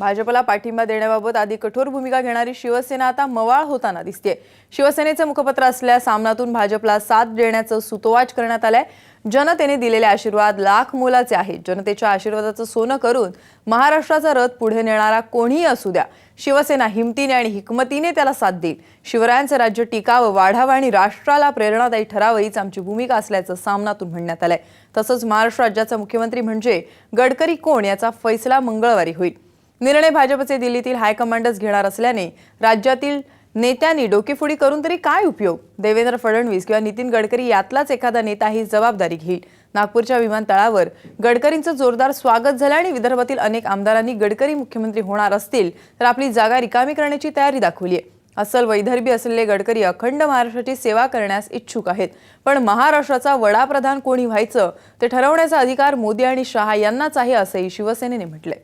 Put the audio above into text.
भाजपला पाठिंबा देण्याबाबत आधी कठोर भूमिका घेणारी शिवसेना आता मवाळ होताना दिसते। शिवसेनेचे मुखपत्र असलेल्या सामनातून भाजपला साथ देण्याचं सुतोवाच करण्यात आलंय। जनतेने दिलेले आशीर्वाद लाख मोलाचे आहेत। जनतेच्या आशीर्वादाचं सोनं करून महाराष्ट्राचा रथ पुढे नेणारा कोणीही असू द्या, शिवसेना हिमतीने आणि हिकमतीने त्याला साथ देईल। शिवरायांचं राज्य टिकावं, वाढावं आणि राष्ट्राला प्रेरणादायी ठरावं हीच आमची भूमिका असल्याचं सामनातून म्हणण्यात आलंय। तसंच महाराष्ट्र राज्याचा मुख्यमंत्री म्हणजे गडकरी कोण याचा फैसला मंगळवारी होईल। निर्णय भाजपचे दिल्लीतील हायकमांडच घेणार असल्याने राज्यातील नेत्यांनी डोकेफोडी करून तरी काय उपयोग। देवेंद्र फडणवीस किंवा नितीन गडकरी यातलाच एखादा नेता ही जबाबदारी घेईल। नागपूरच्या विमानतळावर गडकरींचं जोरदार स्वागत झालं आणि विदर्भातील अनेक आमदारांनी गडकरी मुख्यमंत्री होणार असतील तर आपली जागा रिकामी करण्याची तयारी दाखवली आहे। अस्सल वैदर्भी असलेले गडकरी अखंड महाराष्ट्राची सेवा करण्यास इच्छुक आहेत, पण महाराष्ट्राचा वडाप्रधान कोणी व्हायचं ते ठरवण्याचा अधिकार मोदी आणि शहा यांनाच आहे असंही शिवसेनेने म्हटलंय।